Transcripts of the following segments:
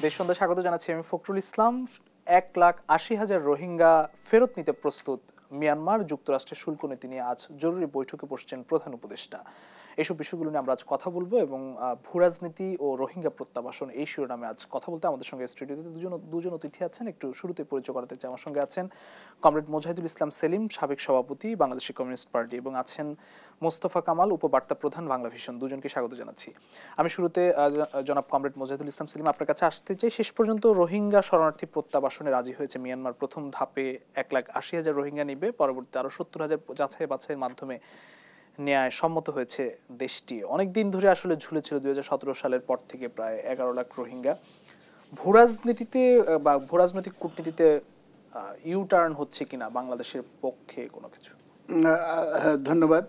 দেশ সন্ধ্যা স্বাগত জানাচ্ছি আমি ফখরুল ইসলাম। 1,80,000 রোহিঙ্গা ফেরত নিতে প্রস্তুত মিয়ানমার। যুক্তরাষ্ট্রের শুল্ক নীতি নিয়ে আজ জরুরি বৈঠকে বসছেন প্রধান উপদেষ্টা। এইসব বিষয়গুলো নিয়ে আমরা আজ কথা বলবো এবং ভূরাজনীতি ও রোহিঙ্গা প্রত্যাবাসন এই শিরোনামে আজ কথা বলতে আমাদের সঙ্গে স্টুডিওতে দুজন অতিথি আছেন। একটু শুরুতে পরিচয় করাতে চাই। আমার সঙ্গে আছেন কমরেড মোজাহিদুল ইসলাম সেলিম, সাবেক সভাপতি বাংলাদেশ কমিউনিস্ট পার্টি, এবং আছেন মোস্তফা কামাল, উপবার্তা প্রধান, বাংলা ভিশন। দুজনকে স্বাগত জানাচ্ছি। আমি শুরুতে জনাব কমরেড মোজাহিদুল ইসলাম সেলিম আপনার কাছে আসতে চাই। শেষ পর্যন্ত রোহিঙ্গা শরণার্থী প্রত্যাবাসনে রাজি হয়েছে মিয়ানমার। প্রথম ধাপে 1,80,000 রোহিঙ্গা নিবে, পরবর্তীতে আরো 70,000 যাচাই বাছাইয়ের মাধ্যমে ন্যায় সম্মত হয়েছে দেশটি। অনেকদিন ধরে আসলে ঝুলেছিল 2017 সালের পর থেকে প্রায় 11 লাখ রোহিঙ্গা। ভূরাজনীতিতে বা ভূরাজনৈতিক কূটনীতিতে ইউটার্ন হচ্ছে কিনা বাংলাদেশের পক্ষে কোনো কিছু? ধন্যবাদ।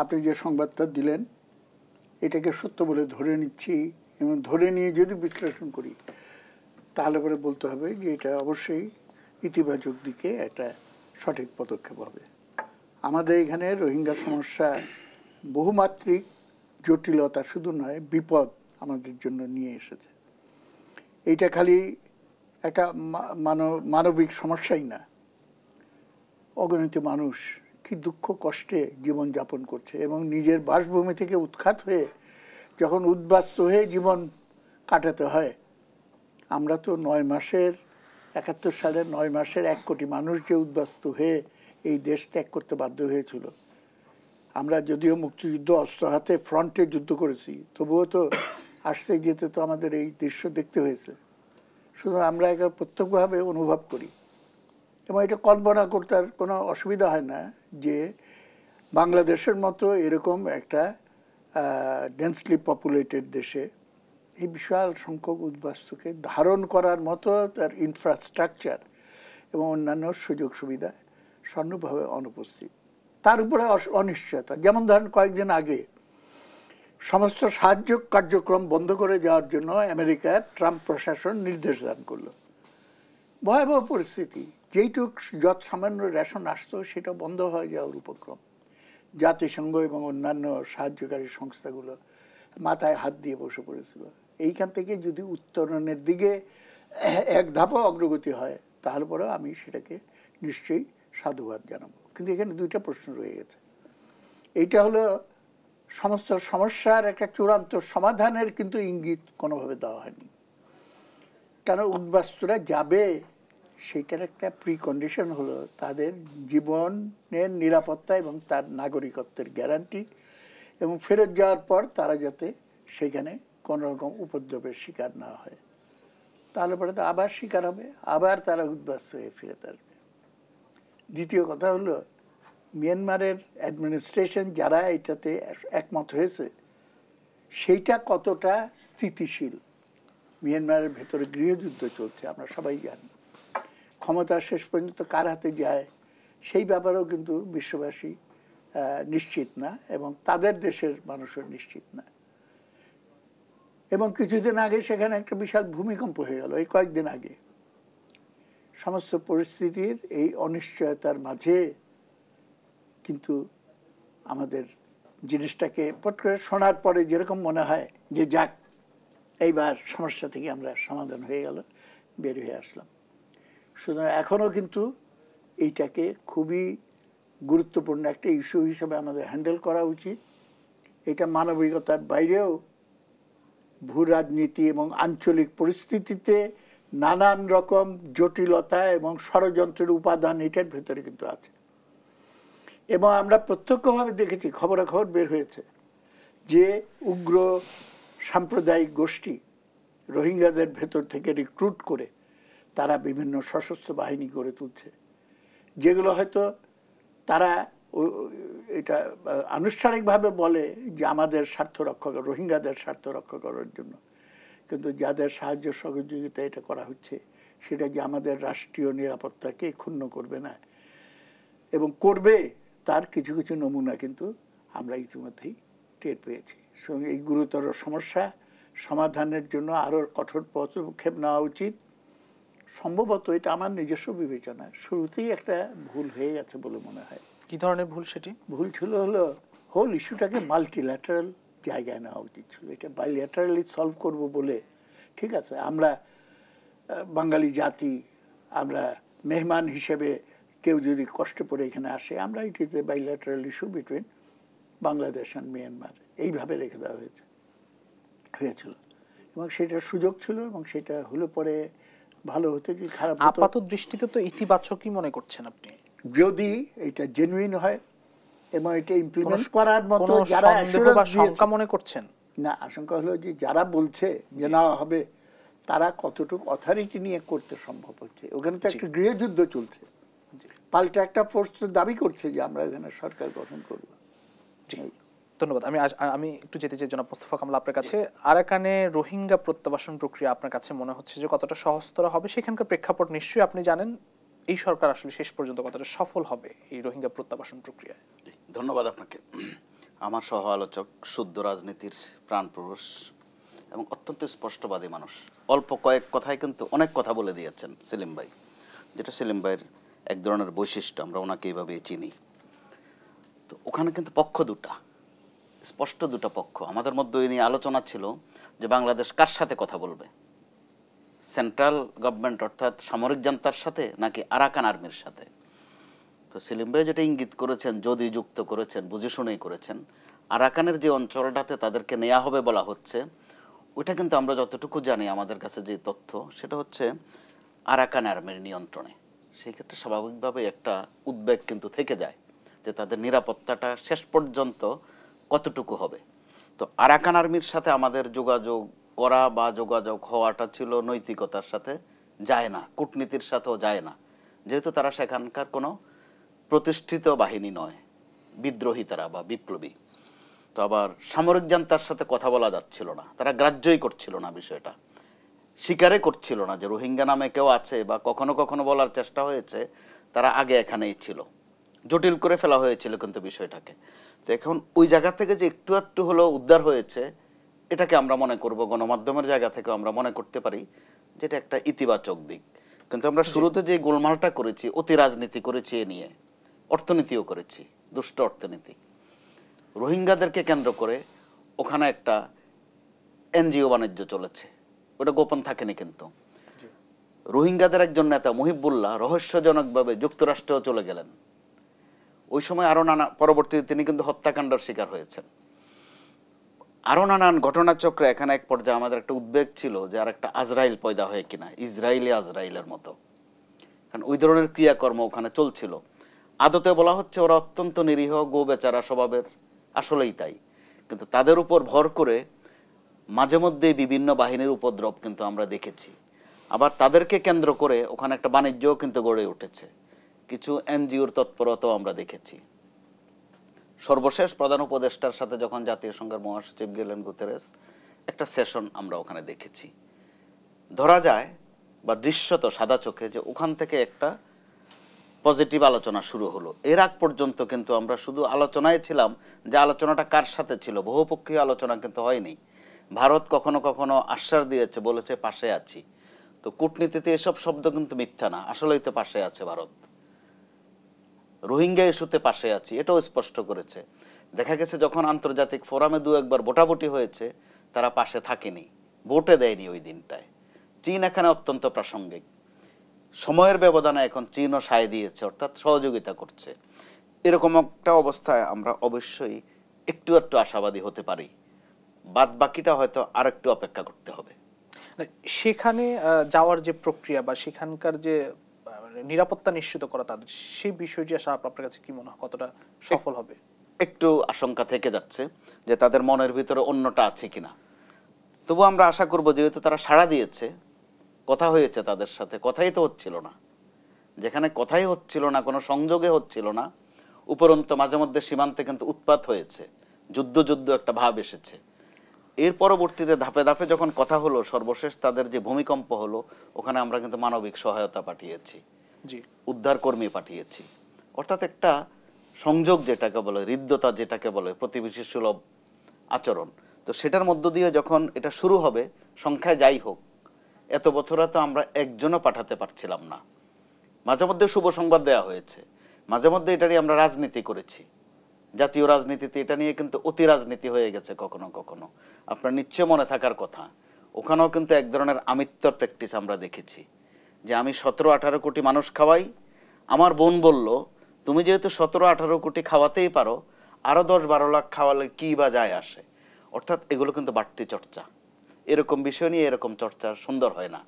আপনি যে সংবাদটা দিলেন এটাকে সত্য বলে ধরে নিচ্ছি, এবং ধরে নিয়ে যদি বিশ্লেষণ করি তাহলে পরে বলতে হবে যে এটা অবশ্যই ইতিবাচক দিকে একটা সঠিক পদক্ষেপ হবে। আমাদের এখানে রোহিঙ্গা সমস্যা বহুমাত্রিক জটিলতা শুধু নয়, বিপদ আমাদের জন্য নিয়ে এসেছে। এইটা খালি একটা মানবিক সমস্যাই না, অগণিত মানুষ কি দুঃখ কষ্টে জীবনযাপন করছে এবং নিজের বাসভূমি থেকে উৎখাত হয়ে যখন উদ্বাস্ত হয়ে জীবন কাটাতে হয়। আমরা তো 71 সালের 9 মাসের 1 কোটি মানুষ যে উদ্বাস্ত হয়ে এই দেশ ত্যাগ করতে বাধ্য হয়েছিল। আমরা যদিও মুক্তিযুদ্ধ অস্ত্র হাতে ফ্রন্টে যুদ্ধ করেছি, তবুও তো আসতে যেতে তো আমাদের এই দৃশ্য দেখতে হয়েছে। শুধু আমরা এটা প্রত্যক্ষভাবে অনুভব করি এবং এটা কল্পনা করতে আর কোনো অসুবিধা হয় না যে বাংলাদেশের মতো এরকম একটা ডেন্সলি পপুলেটেড দেশে এই বিশাল সংখ্যক উদ্বাস্তুকে ধারণ করার মতো তার ইনফ্রাস্ট্রাকচার এবং অন্যান্য সুযোগ সুবিধা সম্পূর্ণভাবে অনুপস্থিত। তার উপরে অনিশ্চয়তা। যেমন ধরেন কয়েকদিন আগে সমস্ত সাহায্য কার্যক্রম বন্ধ করে যাওয়ার জন্য আমেরিকার ট্রাম্প প্রশাসন নির্দেশ দান করলো। ভয়াবহ পরিস্থিতি, যেইটুক যত সামান্য রেশন আসতো সেটা বন্ধ হয়ে যাওয়ার উপক্রম। জাতিসংঘ এবং অন্যান্য সাহায্যকারী সংস্থাগুলো মাথায় হাত দিয়ে বসে পড়েছিল। এইখান থেকে যদি উত্তরণের দিকে এক ধাপও অগ্রগতি হয় তাহলে পরেও আমি সেটাকে নিশ্চয়ই সাধুবাদ জানাবো। কিন্তু এখানে দুইটা প্রশ্ন রয়ে গেছে। এইটা হলো সমস্ত সমস্যার একটা চূড়ান্ত সমাধানের কিন্তু ইঙ্গিত কোনোভাবে দেওয়া হয়নি। কেন উদ্বাস্তুরা যাবে সেইটার একটা প্রিকন্ডিশন হলো তাদের জীবনের নিরাপত্তা এবং তার নাগরিকত্বের গ্যারান্টি, এবং ফেরত যাওয়ার পর তারা যাতে সেখানে কোনো রকম উপদ্রবের শিকার না হয়। তাহলে পরে তো আবার শিকার হবে, আবার তারা উদ্বাস্ত হয়ে ফিরে আসবে। দ্বিতীয় কথা হলো মিয়ানমারের অ্যাডমিনিস্ট্রেশন যারা এটাতে একমত হয়েছে সেইটা কতটা স্থিতিশীল। মিয়ানমারের ভেতরে গৃহযুদ্ধ চলছে, আমরা সবাই জানি। ক্ষমতা শেষ পর্যন্ত কার হাতে যায় সেই ব্যাপারেও কিন্তু বিশ্ববাসী নিশ্চিত না, এবং তাদের দেশের মানুষও নিশ্চিত না। এবং কিছুদিন আগে সেখানে একটা বিশাল ভূমিকম্প হয়ে গেল এই কয়েকদিন আগে। সমস্ত পরিস্থিতির এই অনিশ্চয়তার মাঝে কিন্তু আমাদের জিনিসটাকে পট করে শোনার পরে যেরকম মনে হয় যে যাক এইবার সমস্যা থেকে আমরা সমাধান হয়ে গেল, বের হয়ে আসলাম। সুতরাং এখনও কিন্তু এইটাকে খুবই গুরুত্বপূর্ণ একটা ইস্যু হিসেবে আমাদের হ্যান্ডেল করা উচিত। এটা মানবিকতার বাইরেও ভূ রাজনীতি এবং আঞ্চলিক পরিস্থিতিতে নানান রকম জটিলতা এবং ষড়যন্ত্রের উপাদান এটার ভেতরে কিন্তু আছে। এবং আমরা প্রত্যক্ষভাবে দেখেছি, খবরাখবর বের হয়েছে যে উগ্র সাম্প্রদায়িক গোষ্ঠী রোহিঙ্গাদের ভেতর থেকে রিক্রুট করে তারা বিভিন্ন সশস্ত্র বাহিনী গড়ে তুলছে, যেগুলো হয়তো তারা এটা আনুষ্ঠানিকভাবে বলে যে আমাদের স্বার্থ রক্ষা করা, রোহিঙ্গাদের স্বার্থ রক্ষা করার জন্য। কিন্তু যাদের সাহায্য সহযোগিতা এটা করা হচ্ছে সেটা যে আমাদের রাষ্ট্রীয় নিরাপত্তাকে ক্ষুণ্ণ করবে না এবং করবে তার কিছু কিছু নমুনা কিন্তু আমরা ইতিমধ্যেই টের পেয়েছি। সঙ্গে এই গুরুতর সমস্যা সমাধানের জন্য আরও কঠোর পদক্ষেপ নেওয়া উচিত। সম্ভবত এটা আমার নিজস্ব বিবেচনা শুরুতেই একটা ভুল হয়ে গেছে বলে মনে হয়। কি ধরনের ভুল? সেটি ভুল ছিল হলো হোল ইস্যুটাকে মাল্টিল্যাটারাল জায়গায় নেওয়া উচিত ছিল। এটা বাইল্যাটারালি সলভ করব বলে, ঠিক আছে আমরা বাঙালি জাতি, আমরা মেহমান হিসেবে কেউ যদি কষ্ট পড়ে এখানে আসে, আমরা it is a bilateral issue between Bangladesh and Myanmar, এইভাবে রেখে দেওয়া হয়েছিল। এবং সেটার সুযোগ ছিল এবং সেটা হলো পরে ভালো হতে কি খারাপ হতো। আপাত দৃষ্টিতে তো ইতিবাচকই মনে করছেন আপনি, যদি এটা জেনুইন হয় এবং এটা ইমপ্লিমেন্ট করার মতো যারা শঙ্কা মনে করছেন না। আশঙ্কা হলো যে যারা বলছে যে না হবে, তারা কতটুকু অথরিটি নিয়ে করতে সম্ভব হচ্ছে। ওখানে তো একটা গৃহযুদ্ধ চলছে, পাল্টা একটা ফোর্স দাবি করছে যে আমরা এখানে সরকার গঠন করব। ধন্যবাদ। আমি একটু যেতে চাই জনাব মোস্তফা কামাল আপনার কাছে। আরাকানে রোহিঙ্গা প্রত্যাবাসন প্রক্রিয়া আপনার কাছে মনে হচ্ছে যে কতটা সহজতর হবে? সেখানকার প্রেক্ষাপট নিশ্চয়ই আপনি জানেন। এই সরকার আসলে শেষ পর্যন্ত কতটা সফল হবে এই রোহিঙ্গা প্রত্যাবাসন প্রক্রিয়ায়? ধন্যবাদ আপনাকে। আমার সহ আলোচক শুদ্ধ রাজনীতির প্রাণপুরুষ এবং অত্যন্ত স্পষ্টবাদী মানুষ, অল্প কয়েক কথায় কিন্তু অনেক কথা বলে দিয়েছেন সেলিম ভাই, যেটা সেলিম ভাইয়ের এক ধরনের বৈশিষ্ট্য, আমরা ওনাকে এইভাবেই চিনি। তো ওখানে কিন্তু পক্ষ দুটা, স্পষ্ট দুটা পক্ষ। আমাদের মধ্যে এই নিয়ে আলোচনা ছিল যে বাংলাদেশ কার সাথে কথা বলবে, সেন্ট্রাল গভর্নমেন্ট অর্থাৎ সামরিক জান্তার সাথে নাকি আরাকান আর্মির সাথে। তো সেলিম ভাই যেটা ইঙ্গিত করেছেন, যদি যুক্ত করেছেন, বুঝে শুনেই করেছেন, আরাকানের যে অঞ্চলটাতে তাদেরকে নেওয়া হবে বলা হচ্ছে, ওইটা কিন্তু আমরা যতটুকু জানি, আমাদের কাছে যে তথ্য, সেটা হচ্ছে আরাকান আর্মির নিয়ন্ত্রণে। সেই ক্ষেত্রে স্বাভাবিকভাবে একটা উদ্বেগ কিন্তু থেকে যায় যে তাদের নিরাপত্তাটা শেষ পর্যন্ত কতটুকু হবে। তো আরাকান আর্মির সাথে আমাদের যোগাযোগ করা বা যোগাযোগ হওয়াটা ছিল নৈতিকতার সাথে যায় না, কূটনীতির সাথেও যায় না, যেহেতু তারা সেখানকার কোনো প্রতিষ্ঠিত বাহিনী নয়, বিদ্রোহী তারা বা বিপ্লবী। তো আবার সামরিক জান্তার সাথে কথা বলা যাচ্ছিল না, তারা গ্রাহ্যই করছিল না, বিষয়টা স্বীকারই করছিল না যে রোহিঙ্গা নামে কেউ আছে, বা কখনো কখনো বলার চেষ্টা হয়েছে তারা আগে এখানেই ছিল, জটিল করে ফেলা হয়েছিল কিন্তু বিষয়টাকে। তো এখন ওই জায়গা থেকে যে একটু একটু হলেও উদ্ধার হয়েছে, এটাকে আমরা মনে করব, গণমাধ্যমের জায়গা থেকে আমরা মনে করতে পারি যেটা একটা ইতিবাচক দিক। কিন্তু আমরা শুরুতে যে গোলমালটা করেছি, অতি রাজনীতি করেছি, এ নিয়ে অর্থনীতিও করেছি, দুষ্ট অর্থনীতি। রোহিঙ্গাদেরকে কেন্দ্র করে ওখানে একটা এনজিও বাণিজ্য চলেছে, ওটা গোপন থাকেনি। কিন্তু রোহিঙ্গাদের একজন নেতা মুহিবুল্লাহ রহস্যজনকভাবে যুক্তরাষ্ট্রেও চলে গেলেন। ওই সময় আরো নানা, পরবর্তীতে তিনি কিন্তু হত্যাকাণ্ডের শিকার হয়েছেন। আরো নানান ঘটনাচক্রে এখানে এক পর্যায়ে আমাদের একটা উদ্বেগ ছিল যে আর একটা আজরাইল পয়দা হয়ে কিনা, ইসরায়েলি আজরাইলের মতো, কারণ ওই ধরনের ক্রিয়াকর্ম ওখানে চলছিল। আদতে বলা হচ্ছে ওরা অত্যন্ত নিরীহ, গো বেচারা স্বভাবের, আসলেই তাই। কিন্তু তাদের উপর ভর করে মাঝে মধ্যে বিভিন্ন বাহিনীর উপদ্রব কিন্তু আমরা দেখেছি। আবার তাদেরকে কেন্দ্র করে ওখানে একটা বাণিজ্যও কিন্তু গড়ে উঠেছে, কিছু এনজিওর তৎপরতাও আমরা দেখেছি। সর্বশেষ প্রধান উপদেষ্টার সাথে যখন জাতীয় সংঘের মহাসচিব গেলেন গুতেরেস, একটা সেশন আমরা ওখানে দেখেছি। ধরা যায় বা দৃশ্যত সাদা চোখে যে ওখান থেকে একটা পজিটিভ আলোচনা শুরু হলো। এর আগ পর্যন্ত কিন্তু আমরা শুধু আলোচনায় ছিলাম, যে আলোচনাটা কার সাথে ছিল, বহুপক্ষীয় আলোচনা কিন্তু হয়নি। ভারত কখনো কখনো আশ্বাস দিয়েছে, বলেছে পাশে আছি। তো কূটনীতিতে এসব শব্দ কিন্তু মিথ্যা না, আসলেই তো পাশে আছে ভারত। রোহিঙ্গা ইস্যুতে পাশে আছি, এটাও স্পষ্ট করেছে। দেখা গেছে যখন আন্তর্জাতিক ফোরামে দু একবার ভোটাভুটি হয়েছে, তারা পাশে থাকেনি, ভোটে দেয়নি ওই দিনটায়। চীন এখানে অত্যন্ত প্রাসঙ্গিক, সময়ের ব্যবধানে এখন চীনও সায় দিয়েছে, অর্থাৎ সহযোগিতা করছে। এরকম একটা অবস্থায় আমরা অবশ্যই একটু একটু আশাবাদী হতে পারি। বাদ বাকিটা হয়তো আর একটু অপেক্ষা করতে হবে। সেখানে যাওয়ার যে প্রক্রিয়া বা সেখানকার যে নিরাপত্তা নিশ্চিত করা তাদের, সেই বিষয়টি আসলে আপনার কাছে কি মনে হয় কতটা সফল হবে? একটু আশঙ্কা থেকে যাচ্ছে যে তাদের মনের ভিতরে অন্যটা আছে কিনা। তবু আমরা আশা করব, যেহেতু তারা সাড়া দিয়েছে, কথা হয়েছে তাদের সাথে, কথাই তো হচ্ছিল না। যেখানে কথাই হচ্ছিল না, কোনো সংযোগে হচ্ছিল না, উপরন্ত মাঝে মধ্যে সীমান্তে কিন্তু উৎপাত হয়েছে, যুদ্ধ যুদ্ধ একটা ভাব এসেছে। এর পরবর্তীতে ধাপে ধাপে যখন কথা হলো, সর্বশেষ তাদের যে ভূমিকম্প হলো, ওখানে আমরা কিন্তু মানবিক সহায়তা পাঠিয়েছি, উদ্ধার কর্মী পাঠিয়েছি। অর্থাৎ একটা সংযোগ যেটাকে বলে, হৃদ্যতা যেটাকে বলে, প্রতিবেশী সুলভ আচরণ। তো সেটার মধ্য দিয়ে যখন এটা শুরু হবে, সংখ্যায় যাই হোক, এত বছরে তো আমরা একজনও পাঠাতে পারছিলাম না। মাঝে মধ্যে শুভ সংবাদ দেওয়া হয়েছে, মাঝে মধ্যে এটা নিয়ে আমরা রাজনীতি করেছি। জাতীয় রাজনীতিতে এটা নিয়ে কিন্তু অতি রাজনীতি হয়ে গেছে কখনো কখনো। আপনার নিশ্চয় মনে থাকার কথা, ওখানেও কিন্তু এক ধরনের আমিত্বর প্র্যাকটিস আমরা দেখেছি, যে আমি 17-18 কোটি মানুষ খাওয়াই। আমার বোন বলল, তুমি যেহেতু 17-18 কোটি খাওয়াতেই পারো, আরও 10-12 লাখ খাওয়ালে কী বা যায় আসে। অর্থাৎ এগুলো কিন্তু বাড়তি চর্চা, এরকম বিষয় নিয়ে এরকম চর্চা সুন্দর হয় না,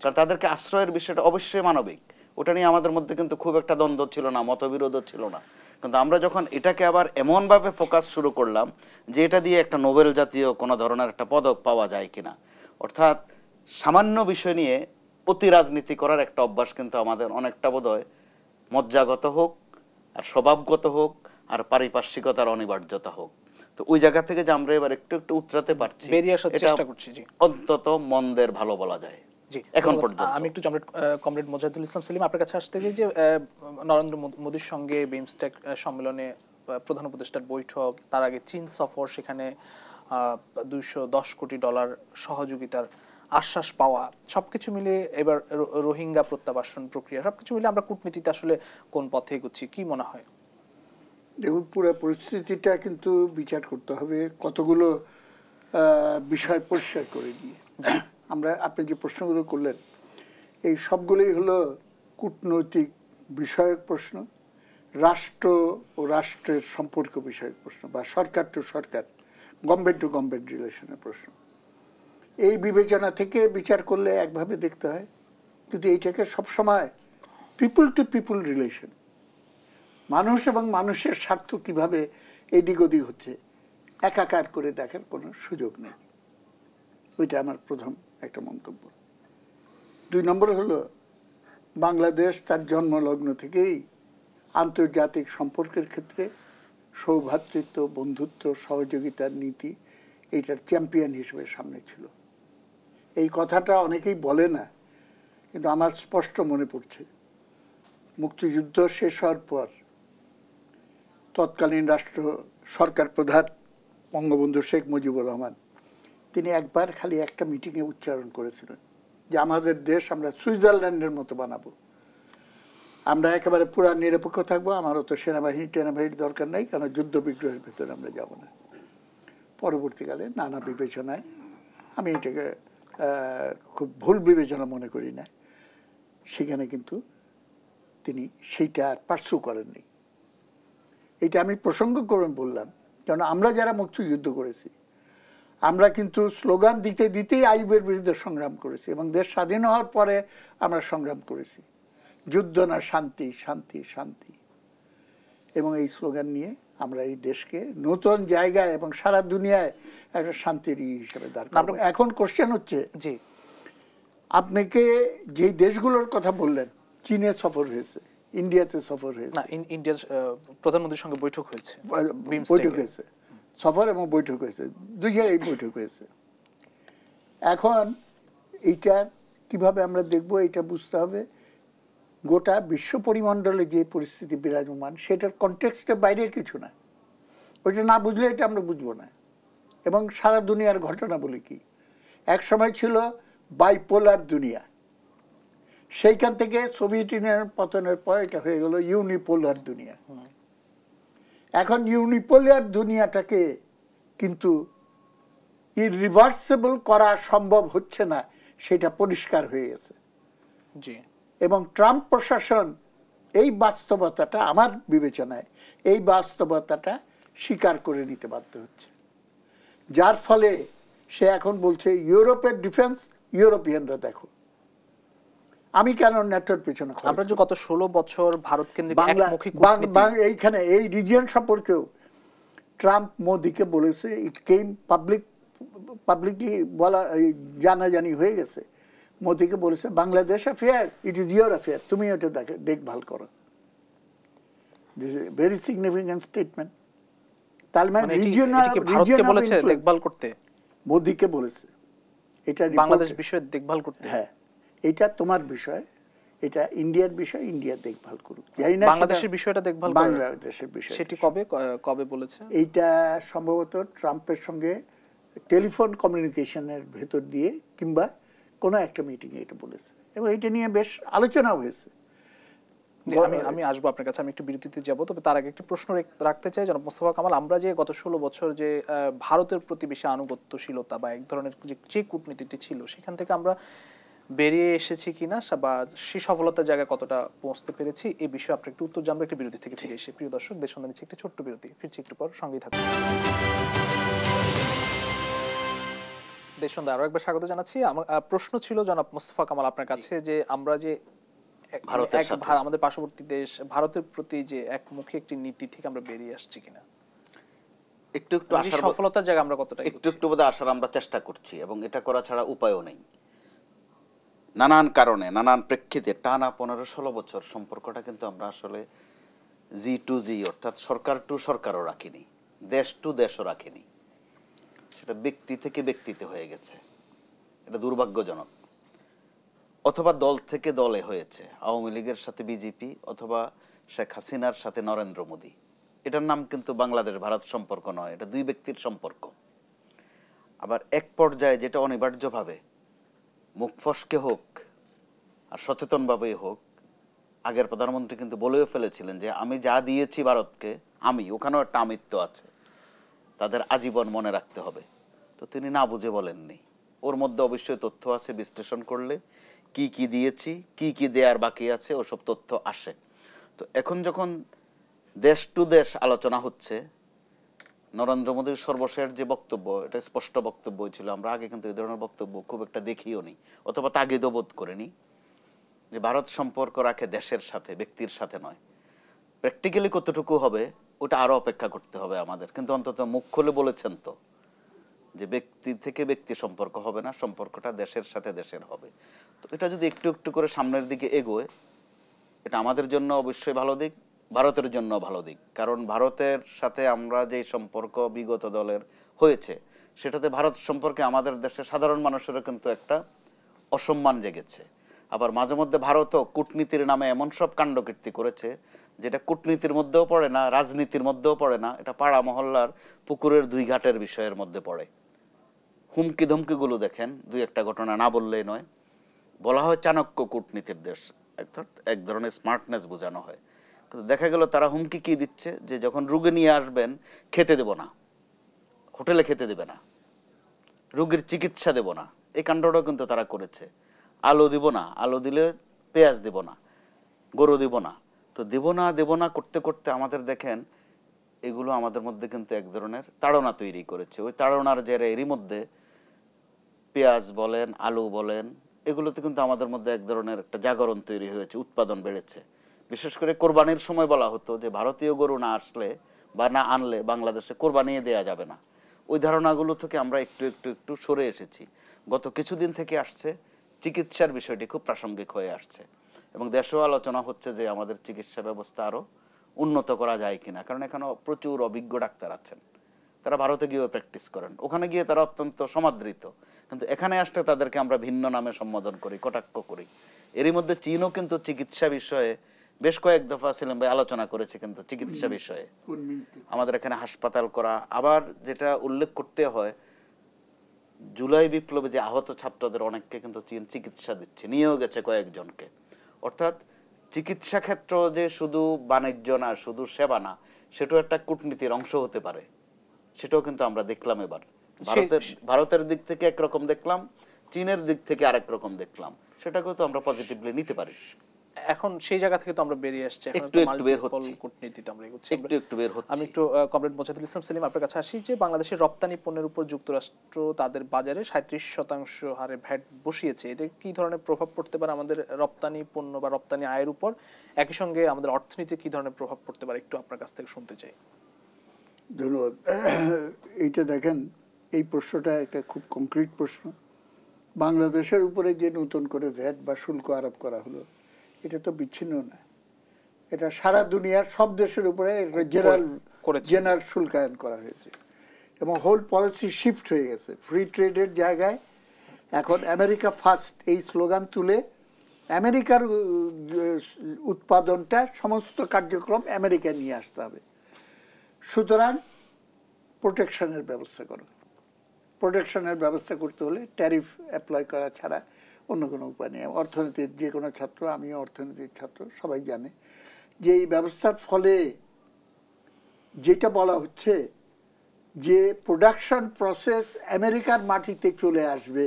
কারণ তাদেরকে আশ্রয়ের বিষয়টা অবশ্যই মানবিক, ওটা নিয়ে আমাদের মধ্যে কিন্তু খুব একটা দ্বন্দ্ব ছিল না, মতবিরোধও ছিল না। কিন্তু আমরা যখন এটাকে আবার এমনভাবে ফোকাস শুরু করলাম যে এটা দিয়ে একটা নোবেল জাতীয় কোনো ধরনের একটা পদক পাওয়া যায় কিনা, অর্থাৎ সামান্য বিষয় নিয়ে অতি রাজনীতি করার একটা অভ্যাস কিন্তু আমাদের অনেকটা বোধহয় মজ্জাগত হোক আর স্বভাবগত হোক আর পারিপার্শ্বিকতার অনিবার্যতা হোক, তো ওই জায়গা থেকে যে আমরা এবার একটু একটু উতরাতে পারছি, বেরিয়ে আসার চেষ্টা করছি। জি, অন্তত মন্দের ভালো বলা যায়। জি, এখন পর্যন্ত আমি একটু কমরেড মোজাহিদুল ইসলাম সেলিম আপনার কাছে আসতে চাই যে নরেন্দ্র মোদীর সঙ্গে বিমস্টেক সম্মেলনে প্রধান উপদেষ্টার বৈঠক, তার আগে চীন সফর, সেখানে $210 কোটি সহযোগিতার আশ্বাস পাওয়া, সবকিছু মিলে এবার রোহিঙ্গা প্রত্যাবাসন প্রক্রিয়া, সবকিছু মিলে আমরা কূটনীতিতে আসলে কোন পথে এগোচ্ছি কি মনে হয়? দেখুন, পুরো পরিস্থিতিটা কিন্তু বিচার করতে হবে কতগুলো বিষয় পরিষ্কার করে দিয়ে। আমরা আপনি যে প্রশ্নগুলো করলেন এই সবগুলোই হলো কূটনৈতিক বিষয়ক প্রশ্ন, রাষ্ট্র ও রাষ্ট্রের সম্পর্ক বিষয়ক প্রশ্ন, বা সরকার টু সরকার, গভর্নমেন্ট টু গভর্নমেন্ট রিলেশনের প্রশ্ন। এই বিবেচনা থেকে বিচার করলে একভাবে দেখতে হয়, কিন্তু এইটাকে সবসময় পিপুল টু পিপুল রিলেশন, মানুষ এবং মানুষের স্বার্থ কিভাবে এদিক ওদিক হচ্ছে একাকার করে দেখার কোনো সুযোগ নেই। ওইটা আমার প্রথম একটা মন্তব্য। 2 নম্বর হলো, বাংলাদেশ তার জন্মলগ্ন থেকেই আন্তর্জাতিক সম্পর্কের ক্ষেত্রে সৌভ্রাতৃত্ব, বন্ধুত্ব, সহযোগিতার নীতি এইটার চ্যাম্পিয়ন হিসেবে সামনে ছিল। এই কথাটা অনেকেই বলে না, কিন্তু আমার স্পষ্ট মনে পড়ছে মুক্তিযুদ্ধ শেষ হওয়ার পর তৎকালীন সরকার প্রধান বঙ্গবন্ধু শেখ মুজিবুর রহমান তিনি একবার খালি একটা মিটিংয়ে উচ্চারণ করেছিলেন যে আমাদের দেশ আমরা সুইজারল্যান্ডের মতো বানাবো, আমরা একেবারে পুরা নিরপেক্ষ থাকবো, আমারও তো সেনাবাহিনীর দরকার নাই, কারণ যুদ্ধ বিগ্রহের ভেতরে আমরা যাব না। পরবর্তীকালে নানা বিবেচনায়, আমি এটাকে খুব ভুল বিবেচনা মনে করি না, সেখানে কিন্তু তিনি সেইটা আর পার্সু করেননি। এটা আমি প্রসঙ্গ করে বললাম, কারণ আমরা যারা মুক্তিযুদ্ধ করেছি আমরা কিন্তু স্লোগান দিতে দিতেই আইয়ুবের বিরুদ্ধে সংগ্রাম করেছি, এবং দেশ স্বাধীন হওয়ার পরে আমরা সংগ্রাম করেছি, যুদ্ধ না শান্তি, শান্তি, শান্তি। এবং এই স্লোগান নিয়ে আমরা এই দেশকে নতুন জায়গায় এবং সারা দুনিয়ায় একটা শান্তির হিসেবে দাঁড় করাবো। এখন কোশ্চেন হচ্ছে, জি, আপনাকে যেই দেশগুলোর কথা বললেন, চীনে সফর হয়েছে, ইন্ডিয়াতে সফর হয়েছে, না ইন্ডিয়ার প্রধানমন্ত্রীর সঙ্গে বৈঠক হয়েছে, বৈঠক হয়েছে, সফর এবং বৈঠক হয়েছে, 2 জায়গায় বৈঠক হয়েছে। এখন এইটা কিভাবে আমরা দেখব, এটা বুঝতে হবে গোটা বিশ্ব পরিমণ্ডলে যে পরিস্থিতি বিরাজমান সেটার কনটেক্সটের বাইরে কিছু না, ওইটা না বুঝলে এটা আমরা বুঝবো না। এবং সারা দুনিয়ার ঘটনা বলে কি, এক সময় ছিল বাইপোলার দুনিয়া, সেইখান থেকে সোভিয়েত ইউনিয়নের পতনের পর এটা হয়ে গেল ইউনিপোলার দুনিয়া। এখন ইউনিপোলার দুনিয়াটাকে কিন্তু ইরিভার্সিবল করা সম্ভব হচ্ছে না, সেটা পরিষ্কার হয়ে গেছে। জি, এবং ট্রাম্প প্রশাসন এই বাস্তবতাটা, আমার বিবেচনায় এই বাস্তবতাটা স্বীকার করে নিতে বাধ্য হচ্ছে, যার ফলে সে এখন বলছে ইউরোপের ডিফেন্স ইউরোপিয়ানরা দেখো, আমি কেন ন্যাটোর পেছনে। আমরা যে গত 16 বছর ভারত কেন্দ্রিক একমুখী এইখানে এই রিজিয়ন সম্পর্কেও ট্রাম্প মোদিকে বলেছে, ইট কেম পাবলিকলি বলা, জানাজানি হয়ে গেছে, মোদিকে বলেছে Bangladesh affair, it is your affair, তুমি ওটা দেখভাল করো। This is very significant statement. তার মানে রিজিয়নাল বলেছে দেখভাল করতে, মোদিকে বলেছে এটা বাংলাদেশ বিষয়ে দেখভাল করতে। হ্যাঁ, এটা তোমার বিষয়, এটা ইন্ডিয়ার বিষয়, ইন্ডিয়া দেখভাল করুক। জানি না বাংলাদেশের বিষয়টা দেখভাল করবে, বাংলাদেশের বিষয় সেটি কবে বলেছে? এইটা সম্ভবত ট্রাম্পের সঙ্গে টেলিফোন কমিউনিকেশনের ভেতর দিয়ে কিংবা কোনো একটা মিটিংয়ে এটা বলেছে, এবং এটা নিয়ে বেশ আলোচনা হয়েছে। আমি আসবো আপনার কাছে, আমি একটু বিরতিতে যাব, তবে তার আগে একটি প্রশ্ন রাখতে চাই জনাব মোস্তফা কামাল। আমরা যে গত 16 বছর যে ভারতের প্রতি বেশি আনুগত্যশীলতা বা এক ধরনের যে কূটনীতিটি ছিল, সেখান থেকে আমরা বেরিয়ে এসেছি কিনা বা সেই সফলতার জায়গায় কতটা পৌঁছতে পেরেছি, এই বিষয়ে আপনার একটু উত্তর জানবো একটি বিরতি থেকে ফিরে এসে। প্রিয় দর্শক, দেশ সন্ধানে একটি ছোট্ট বিরতি, ফিরছি একটু পর, সঙ্গেই থাকুন। দেশ সন্ধ্যা আরো একবার স্বাগত জানাচ্ছি। আমার প্রশ্ন ছিল জনাব মোস্তফা কামাল আপনার কাছে, যে আমরা যে আমাদের পার্শ্ববর্তী দেশ ভারতের প্রতি যে একমুখী একটি নীতি থেকে আমরা বেরিয়ে আসছি কিনা, একটু আশার সফলতার জায়গা আমরা কতটা একটু বোধহয় আশার আমরা চেষ্টা করছি, এবং এটা করা ছাড়া উপায়ও নেই। নানান কারণে, নানান প্রেক্ষিতে টানা 15-16 বছর সম্পর্কটা কিন্তু আমরা আসলে জি টু জি, অর্থাৎ সরকার টু সরকারও রাখিনি, দেশ টু দেশও রাখিনি, সেটা ব্যক্তি থেকে ব্যক্তিতে হয়ে গেছে। এটা দুর্ভাগ্যজনক। অথবা দল থেকে দলে হয়েছে, আওয়ামী লীগের সাথে বিজেপি অথবা শেখ হাসিনার সাথে নরেন্দ্র মোদী। এটার নাম কিন্তু বাংলাদেশ ভারত সম্পর্ক নয়, এটা দুই ব্যক্তির সম্পর্ক। আবার এক পর্যায়ে যেটা অনিবার্যভাবে মুখ ফসকে হোক আর সচেতনভাবেই হোক, আগের প্রধানমন্ত্রী কিন্তু বলেও ফেলেছিলেন যে আমি যা দিয়েছি ভারতকে, আমি ওখানেও একটা আমিত্ব আছে, তাদের আজীবন মনে রাখতে হবে। তো তিনি না বুঝে বলেননি। ওর মধ্যে অবশ্যই তথ্য আছে, বিশ্লেষণ করলে কি কি দিয়েছি, কি কি দেয়ার বাকি আছে, ওসব তথ্য আসে। তো এখন যখন দেশ টু দেশ আলোচনা হচ্ছে, নরেন্দ্র মোদীর সর্বশেষ যে বক্তব্য, এটা স্পষ্ট বক্তব্য ছিল। আমরা আগে কিন্তু এই ধরনের বক্তব্য খুব একটা দেখিও নি, অথবা তাগিদও বোধ করিনি, যে ভারত সম্পর্ক রাখে দেশের সাথে, ব্যক্তির সাথে নয়। প্র্যাকটিক্যালি কতটুকু হবে ওটা আরও অপেক্ষা করতে হবে আমাদের, কিন্তু অন্তত মুখ খুলে বলেছেন তো যে ব্যক্তি থেকে ব্যক্তি সম্পর্ক হবে না, সম্পর্কটা দেশের সাথে দেশের হবে। তো এটা যদি একটু একটু করে সামনের দিকে এগোয়, এটা আমাদের জন্য অবশ্যই ভালো দিক, ভারতের জন্য ভালো দিক। কারণ ভারতের সাথে আমরা যে সম্পর্ক বিগত দলের হয়েছে, সেটাতে ভারত সম্পর্কে আমাদের দেশের সাধারণ মানুষেরও কিন্তু একটা অসম্মান জেগেছে। আবার মাঝে মধ্যে ভারতও কূটনীতির নামে এমন সব কাণ্ডকীর্তি করেছে যেটা কূটনীতির মধ্যেও পড়ে না, রাজনীতির মধ্যেও পড়ে না, এটা পাড়া মহল্লার পুকুরের দুই ঘাটের বিষয়ের মধ্যে পড়ে। হুমকি ধমকিগুলো দেখেন, দুই একটা ঘটনা না বললেই নয়। বলা হয় চাণক্য কূটনীতির দেশ, অর্থাৎ এক ধরনের স্মার্টনেস বোঝানো হয়, কিন্তু দেখা গেল তারা হুমকি কি দিচ্ছে, যে যখন রুগী নিয়ে আসবেন খেতে দেব না, হোটেলে খেতে দেবে না, রোগীর চিকিৎসা দেব না, এই কাণ্ডটাও কিন্তু তারা করেছে। আলো দিব না, আলো দিলে পেঁয়াজ দেব না, গরু দেব না। তো দেব না করতে করতে আমাদের দেখেন এগুলো আমাদের মধ্যে কিন্তু এক ধরনের তাড়না তৈরি করেছে। ওই তাড়নার জেরে এরই মধ্যে পেঁয়াজ বলেন, আলু বলেন, এগুলোতে কিন্তু আমাদের মধ্যে এক ধরনের একটা জাগরণ তৈরি হয়েছে, উৎপাদন বেড়েছে। বিশেষ করে কোরবানির সময় বলা হতো যে ভারতীয় গরু না আসলে বা না আনলে বাংলাদেশে কোরবানি দেওয়া যাবে না। ওই ধারণাগুলো থেকে আমরা একটু একটু একটু সরে এসেছি। গত কিছুদিন থেকে আসছে চিকিৎসার বিষয়টি খুব প্রাসঙ্গিক হয়ে আসছে, এবং দেশেও আলোচনা হচ্ছে যে আমাদের চিকিৎসা ব্যবস্থা আরও উন্নত করা যায় কিনা। কারণ এখানেও প্রচুর অভিজ্ঞ ডাক্তার আছেন, তারা ভারতে গিয়েও প্র্যাকটিস করেন, ওখানে গিয়ে তারা অত্যন্ত সমাদৃত, কিন্তু এখানে আসলে তাদেরকে আমরা ভিন্ন নামে সম্বোধন করি, কটাক্ষ করি। এরই মধ্যে চীনও কিন্তু চিকিৎসা বিষয়ে বেশ কয়েক দফা সেলিম ভাই আলোচনা করেছে, কিন্তু চিকিৎসা বিষয়ে আমাদের এখানে হাসপাতাল করা। আবার যেটা উল্লেখ করতে হয়, জুলাই বিপ্লবে যে আহত ছাত্রদের অনেককে কিন্তু চীন চিকিৎসা দিচ্ছে, নিয়েও গেছে কয়েকজনকে। অর্থাৎ চিকিৎসা ক্ষেত্র যে শুধু বাণিজ্য না, শুধু সেবা না, সেটাও একটা কূটনীতির অংশ হতে পারে, সেটাও কিন্তু আমরা দেখলাম এবার। ভারতের দিক থেকে একরকম দেখলাম, চীনের দিক থেকে আরেক রকম দেখলাম, সেটাকেও তো আমরা পজিটিভলি নিতে পারি। এখন সেই জায়গা থেকে তো আমরা বেরিয়ে আসছি, একটু একটু বের হচ্ছি, কূটনীতিতে আমরা এগোচ্ছি, একটু বের হচ্ছি। আমি একটু কমরেড মোজাহিদুল ইসলাম সেলিম আপনার কাছে আসি, যে বাংলাদেশের রপ্তানি পণ্যের উপর যুক্তরাষ্ট্র তাদের বাজারে 37% হারে ভ্যাট বসিয়েছে। এটা কি ধরনের প্রভাব পড়তে পারে আমাদের রপ্তানি পণ্য বা রপ্তানি আয়ের উপর? একই সঙ্গে আমাদের অর্থনীতিতে কি ধরনের প্রভাব পড়তে পারে, একটু আপনার কাছ থেকে শুনতে চাই। ধন্যবাদ। এইটা দেখেন, এই প্রশ্নটা একটা খুব কংক্রিট প্রশ্ন। বাংলাদেশের উপরে যে নতুন করে ভ্যাট বা শুল্ক আরোপ করা হলো, এটা তো বিচ্ছিন্ন না, এটা সারা দুনিয়ার সব দেশের উপরে জেনারেল শুল্কায়ন করা হয়েছে, এবং হোল পলিসি শিফট হয়ে গেছে। ফ্রি ট্রেডের জায়গায় এখন আমেরিকা ফার্স্ট এই স্লোগান তুলে আমেরিকার উৎপাদনটা, সমস্ত কার্যক্রম আমেরিকা নিয়ে আসতে হবে। সুতরাং প্রোটেকশনের ব্যবস্থা করো। প্রোটেকশনের ব্যবস্থা করতে হলে ট্যারিফ অ্যাপ্লাই করা ছাড়া অন্য কোনো উপায় নেই। অর্থনীতির যে কোনো ছাত্র, আমিও অর্থনীতির ছাত্র, সবাই জানে যে এই ব্যবস্থার ফলে যেটা বলা হচ্ছে যে প্রোডাকশন প্রসেস আমেরিকার মাটিতে চলে আসবে,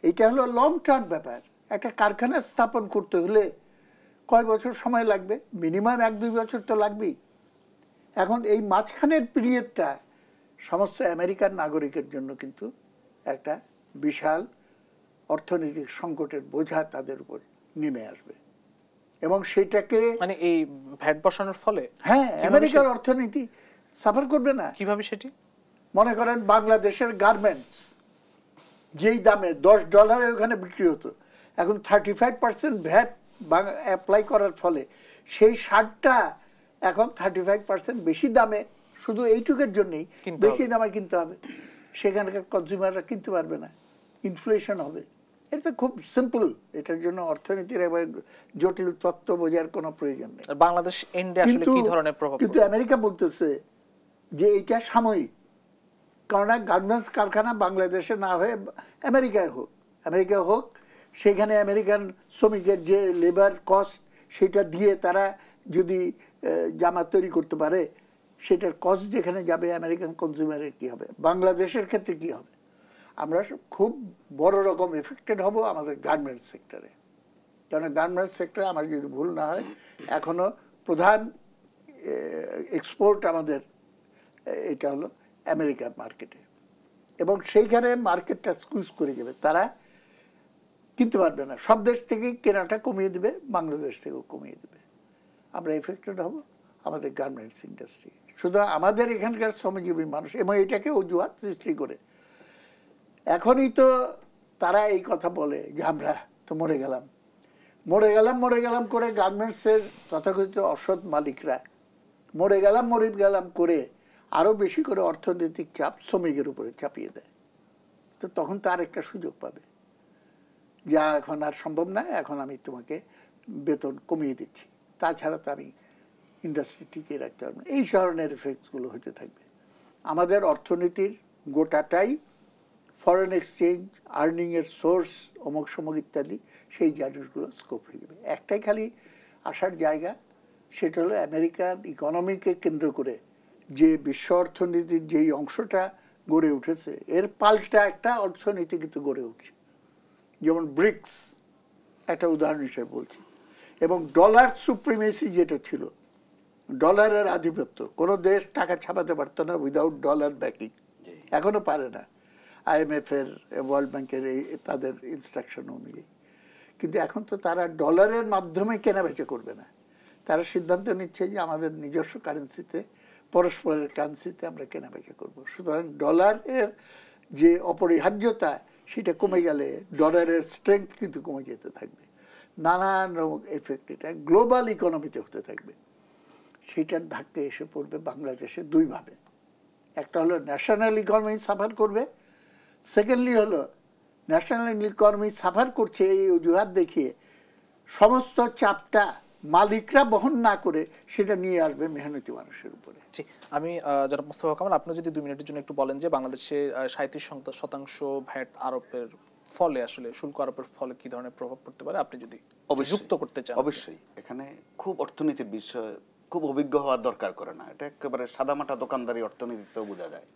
এটা হলো লং টার্ম ব্যাপার। একটা কারখানা স্থাপন করতে হলে কয় বছর সময় লাগবে? মিনিমাম 1-2 বছর তো লাগবেই। এখন এই মাঝখানের পিরিয়ডটা সমস্ত আমেরিকান নাগরিকের জন্য কিন্তু একটা বিশাল অর্থনৈতিক সংকটের বোঝা তাদের উপর নেমে আসবে, এবং সেটাকে মানে এই ভ্যাট বসানোর ফলে হ্যাঁ আমেরিকার অর্থনীতি সাফার করবে না। কিভাবে সেটি? মনে করেন বাংলাদেশের গার্মেন্টস যেই দামে $10 ওখানে বিক্রি হতো, এখন 35% ভ্যাট অ্যাপ্লাই করার ফলে সেই শার্টটা এখন 35% বেশি দামে, শুধু এইটুকের জন্যই বেশি দামে কিনতে হবে। সেখানকার কনজিউমাররা কিনতে পারবে না, ইনফ্লেশন হবে। এটা খুব সিম্পল, এটার জন্য অর্থনীতির এবার জটিল তত্ত্ব বোঝার কোনো প্রয়োজন নেই। বাংলাদেশ এন্ডে আসলে কি ধরনের প্রভাব? কিন্তু আমেরিকা বলতেছে যে এটা সাময়িক, কারণ গার্মেন্টস কারখানা বাংলাদেশে না হয়ে আমেরিকায় হোক, সেখানে আমেরিকান শ্রমিকের যে লেবার কস্ট সেটা দিয়ে তারা যদি জামা তৈরি করতে পারে, সেটার কস্ট যেখানে যাবে আমেরিকান কনজিউমারের কী হবে, বাংলাদেশের ক্ষেত্রে কী হবে? আমরা খুব বড় রকম এফেক্টেড হব আমাদের গার্মেন্টস সেক্টরে। কারণ গার্মেন্টস সেক্টরে আমার যদি ভুল না হয় এখনও প্রধান এক্সপোর্ট আমাদের এটা হলো আমেরিকার মার্কেটে, এবং সেইখানে মার্কেটটা স্কুইজ করে যাবে, তারা কিনতে পারবে না, সব দেশ থেকেই কেনাটা কমিয়ে দেবে, বাংলাদেশ থেকেও কমিয়ে দেবে। আমরা এফেক্টেড হব আমাদের গার্মেন্টস ইন্ডাস্ট্রি, শুধু আমাদের এখানকার শ্রমজীবী মানুষ, এবং এটাকে অজুহাত সৃষ্টি করে এখনই তো তারা এই কথা বলে যে আমরা তো মরে গেলাম করে গার্মেন্টসের তথাকথিত অসৎ মালিকরা মরে গেলাম করে আরো বেশি করে অর্থনৈতিক চাপ শ্রমিকের উপরে চাপিয়ে দেয়। তো তখন তার একটা সুযোগ পাবে, যা এখন আর সম্ভব না, এখন আমি তোমাকে বেতন কমিয়ে দিচ্ছি, তাছাড়া তো আমি ইন্ডাস্ট্রি টিকিয়ে রাখতে পারবো না। এই ধরনের এফেক্টসগুলো হতে থাকবে। আমাদের অর্থনীতির গোটাটাই ফরেন এক্সচেঞ্জ, আর্নিংয়ের সোর্স, অমুক সমক ইত্যাদি, সেই জিনিসগুলো স্কোপ হয়ে যাবে। একটাই খালি আসার জায়গা, সেটা হলো আমেরিকার ইকোনমিকে কেন্দ্র করে যে বিশ্ব অর্থনীতির যেই অংশটা গড়ে উঠেছে, এর পাল্টা একটা অর্থনীতি কিন্তু গড়ে উঠছে। যেমন ব্রিক্স একটা উদাহরণ হিসেবে বলছি, এবং ডলার সুপ্রিমেসি যেটা ছিল, ডলারের আধিপত্য, কোনো দেশ টাকা ছাপাতে পারতো না উইদাউট ডলার ব্যাকিং, এখনো পারে না IMF এর, ওয়ার্ল্ড ব্যাংকের তাদের ইনস্ট্রাকশন অনুযায়ী। কিন্তু এখন তো তারা ডলারের মাধ্যমে কেনাবেচা করবে না, তারা সিদ্ধান্ত নিচ্ছে যে আমাদের নিজস্ব কারেন্সিতে, পরস্পরের কারেন্সিতে আমরা কেনাবেচা করব। সুতরাং ডলারের যে অপরিহার্যতা সেটা কমে গেলে ডলারের স্ট্রেংথ কিন্তু কমে যেতে থাকবে। নানান রকম এফেক্ট এটা গ্লোবাল ইকোনমিতে হতে থাকবে। সেটার ধাক্কা এসে পড়বে বাংলাদেশে দুইভাবে। একটা হলো ন্যাশনাল ইকোনমি সাফার করবে, সেকেন্ডলি হলো ন্যাশনাল ইকোনমি সাফার করছে এই অজুহাত দেখিয়ে সমস্ত চাপটা মালিকরা বহন না করে সেটা নিয়ে আসবে মেহনতি মানুষের উপরে। জি, আমি যারা মোস্তফা কামাল, আপনি যদি 2 মিনিটের জন্য একটু বলেন যে বাংলাদেশে 37% ভ্যাট আরোপের ফলে, আসলে শুল্ক আরোপের ফলে কি ধরনের প্রভাব পড়তে পারে, আপনি যদি যুক্ত করতে চান। অবশ্যই এখানে খুব অর্থনীতির বিষয় খুব অভিজ্ঞ হওয়ার দরকার করে না, এটা একেবারে সাদামাটা দোকানদারি অর্থনীতিতেও বোঝা যায়।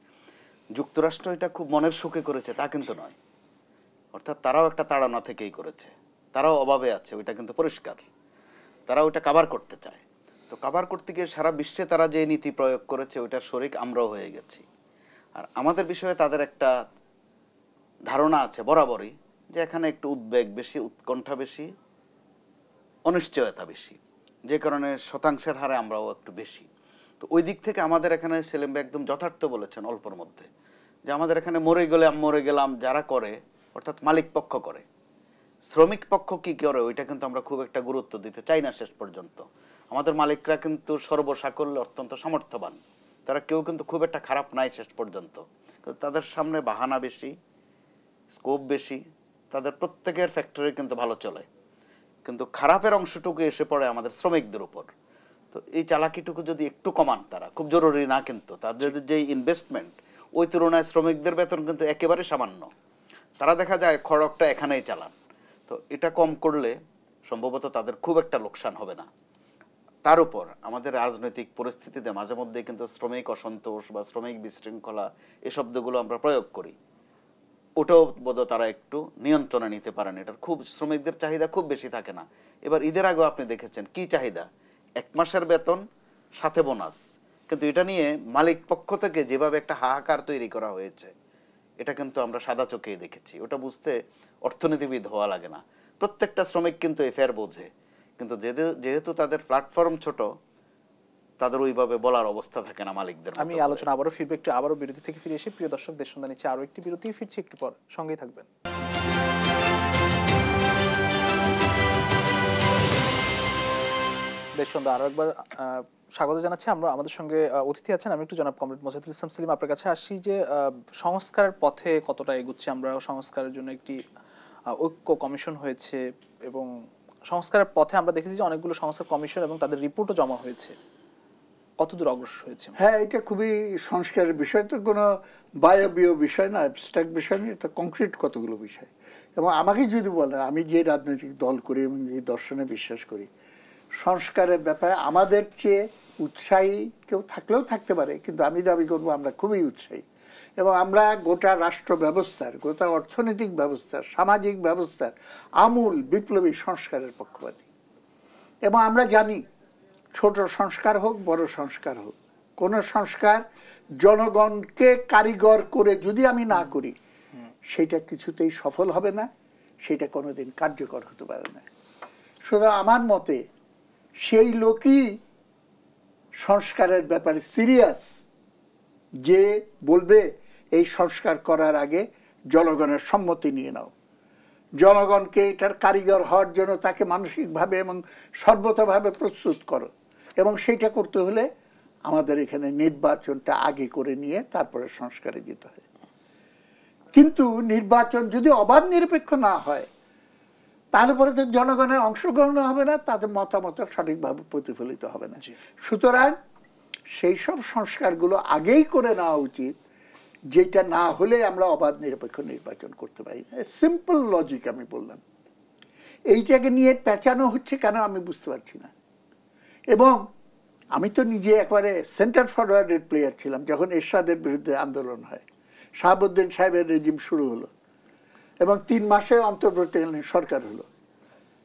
যুক্তরাষ্ট্র এটা খুব মনের সুখে করেছে তা কিন্তু নয়, অর্থাৎ তারাও একটা তাড়না থেকেই করেছে, তারাও অভাবে আছে, ওইটা কিন্তু পরিষ্কার, তারা ওইটা কাভার করতে চায়। তো কাভার করতে গিয়ে সারা বিশ্বে তারা যে নীতি প্রয়োগ করেছে ওইটার শরিক আমরাও হয়ে গেছি। আর আমাদের বিষয়ে তাদের একটা ধারণা আছে বরাবরই যে এখানে একটু উদ্বেগ বেশি, উৎকণ্ঠা বেশি, অনিশ্চয়তা বেশি, যে কারণে শতাংশের হারে আমরাও একটু বেশি। তো ওই দিক থেকে আমাদের এখানে সেলিম ভাই একদম যথার্থ বলেছেন অল্পর মধ্যে, যে আমাদের এখানে মরে গেলাম যারা করে, অর্থাৎ মালিক পক্ষ করে, শ্রমিক পক্ষ কি করে ওইটা কিন্তু আমরা খুব একটা গুরুত্ব দিতে চাই না শেষ পর্যন্ত। আমাদের মালিকরা কিন্তু সর্বসাকল্যে অত্যন্ত সামর্থ্যবান, তারা কেউ কিন্তু খুব একটা খারাপ নাই শেষ পর্যন্ত, কিন্তু তাদের সামনে বাহানা বেশি, স্কোপ বেশি, তাদের প্রত্যেকের ফ্যাক্টরি কিন্তু ভালো চলে, কিন্তু খারাপের অংশটুকু এসে পড়ে আমাদের শ্রমিকদের উপর। তো এই চালাকিটুকু যদি একটু কমান, তারা খুব জরুরি না, কিন্তু তাদের যে ইনভেস্টমেন্ট ওই তুলনায় শ্রমিকদের বেতন কিন্তু একেবারে সামান্য। তারা দেখা যায় খড়গটা এখানেই চালান। তো এটা কম করলে সম্ভবত তাদের খুব একটা লোকসান হবে না। তার উপর আমাদের রাজনৈতিক পরিস্থিতিতে মাঝে মধ্যে কিন্তু শ্রমিক অসন্তোষ বা শ্রমিক বিশৃঙ্খলা এই শব্দগুলো আমরা প্রয়োগ করি, ওটাও বোধহয় তারা একটু নিয়ন্ত্রণে নিতে পারেন। এটার খুব শ্রমিকদের চাহিদা খুব বেশি থাকে না। এবার ঈদের আগেও আপনি দেখেছেন কি চাহিদা, 1 মাসের বেতন সাথে বোনাস, কিন্তু এটা নিয়ে মালিক পক্ষ থেকে যেভাবে একটা হাহাকার তৈরি করা হয়েছে এটা কিন্তু আমরা সাদা চোখেই দেখেছি। ওটা বুঝতে অর্থনীতিবিদ হওয়া লাগে না, প্রত্যেকটা শ্রমিক কিন্তু এফেয়ার বোঝে, কিন্তু যেহেতু তাদের প্ল্যাটফর্ম ছোট তাদের ওইভাবে বলার অবস্থা থাকে না মালিকদের। আমি আলোচনা আবারও ফিরবে, একটু আবারও বিরতি থেকে ফিরে এসে প্রিয় দর্শক দেশ সন্ধান নিচ্ছে আরও একটি বিরতি, ফিরছি একটু পর, সঙ্গেই থাকবেন। দেশ সন্ধ্যা আরও একবার স্বাগত জানাচ্ছি। আমরা আমাদের সঙ্গে অতিথি আছেন, আমি একটু জনাব কমরেড মোজাহিদুল ইসলাম সেলিম আপনার কাছে আসি যে সংস্কারের পথে কতটা এগুচ্ছে আমরা। সংস্কারের জন্য একটি ঐক্য কমিশন হয়েছে এবং সংস্কারের পথে আমরা দেখেছি যে অনেকগুলো সংস্কার কমিশন এবং তাদের রিপোর্টও জমা হয়েছে, কতদূর অগ্রসর হয়েছে? হ্যাঁ, এটা খুবই সংস্কারের বিষয়, তো কোনো বায়বীয় বিষয় না, অ্যাবস্ট্রাক্ট বিষয় না, এটা কংক্রিট কতগুলো বিষয়। এবং আমাকে যদি বলেন, আমি যে রাজনৈতিক দল করি এবং যে দর্শনে বিশ্বাস করি, সংস্কারের ব্যাপারে আমাদের চেয়ে উৎসাহী কেউ থাকলেও থাকতে পারে, কিন্তু আমি দাবি করব আমরা খুবই উৎসাহী। এবং আমরা গোটা রাষ্ট্র ব্যবস্থার, গোটা অর্থনৈতিক ব্যবস্থার, সামাজিক ব্যবস্থার আমূল বিপ্লবী সংস্কারের পক্ষপাতী। এবং আমরা জানি ছোট সংস্কার হোক বড় সংস্কার হোক, কোনো সংস্কার জনগণকে কারিগর করে যদি আমি না করি সেটা কিছুতেই সফল হবে না, সেটা কোনোদিন কার্যকর হতে পারে না। সুতরাং আমার মতে সেই লোকই সংস্কারের ব্যাপারে সিরিয়াস, যে বলবে এই সংস্কার করার আগে জনগণের সম্মতি নিয়ে নাও, জনগণকে এটার কারিগর হওয়ার জন্য তাকে মানসিকভাবে এবং সর্বতভাবে প্রস্তুত করো। এবং সেইটা করতে হলে আমাদের এখানে নির্বাচনটা আগে করে নিয়ে তারপরে সংস্কারে যেতে হয়। কিন্তু নির্বাচন যদি অবাধ নিরপেক্ষ না হয় তাহলে পরে তো জনগণের অংশগ্রহণ হবে না, তাদের মতামত সঠিকভাবে প্রতিফলিত হবে না। সুতরাং সেই সব সংস্কারগুলো আগেই করে নেওয়া উচিত, যেটা না হলে আমরা অবাধ নিরপেক্ষ নির্বাচন করতে পারি না। সিম্পল লজিক আমি বললাম। এইটাকে নিয়ে পেঁচানো হচ্ছে কেন আমি বুঝতে পারছি না। এবং আমি তো নিজে একবারে সেন্টার ফরওয়ার্ডের প্লেয়ার ছিলাম যখন এরশাদের বিরুদ্ধে আন্দোলন হয়, শাহাবুদ্দিন সাহেবের রেজিম শুরু হলো এবং 3 মাসের অন্তর্বর্তীকালীন সরকার হলো।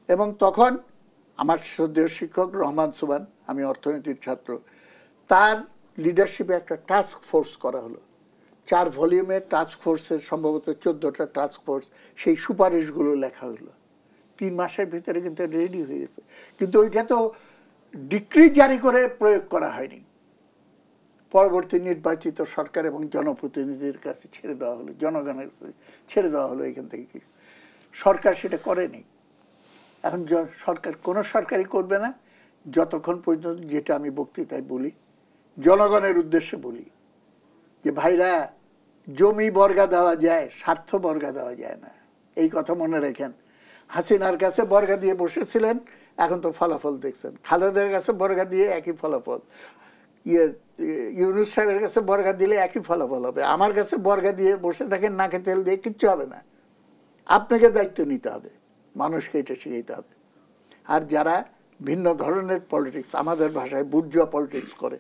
এবং তখন আমার শ্রদ্ধেয় শিক্ষক রহমান সুবান, আমি অর্থনীতির ছাত্র, তার লিডারশিপে একটা টাস্ক ফোর্স করা হলো। 4 ভলিউমের টাস্ক ফোর্সের সম্ভবত 14টা টাস্ক ফোর্স, সেই সুপারিশগুলো লেখা হলো। 3 মাসের ভিতরে কিন্তু রেডি হয়ে গেছে, কিন্তু ওইটা তো ডিক্রি জারি করে প্রয়োগ করা হয়নি। পরবর্তী নির্বাচিত সরকার এবং জনপ্রতিনিধিদের কাছে ছেড়ে দেওয়া হলো, জনগণের কাছে ছেড়ে দেওয়া হলো। এখান থেকে কি সরকার সেটা করেনি। এখন সরকার, কোনো সরকারই করবে না যতক্ষণ পর্যন্ত, যেটা আমি বক্তৃতায় বলি, জনগণের উদ্দেশ্যে বলি যে ভাইরা, জমি বর্গা দেওয়া যায়, স্বার্থ বর্গা দেওয়া যায় না। এই কথা মনে রাখেন। হাসিনার কাছে বর্গা দিয়ে বসেছিলেন, এখন তো ফলাফল দেখছেন। খালেদের কাছে বর্গা দিয়ে একই ফলাফল, ইউনূস সাহেবের কাছে বর্গা দিলে একই ফলাফল হবে। আমার কাছে বর্গা দিয়ে বসে থাকেন, নাকে তেল দিয়ে, কিচ্ছু হবে না। আপনাকে দায়িত্ব নিতে হবে, মানুষকে এটা শিখাইতে হবে। আর যারা ভিন্ন ধরনের পলিটিক্স, আমাদের ভাষায় বুর্জুয়া পলিটিক্স করে,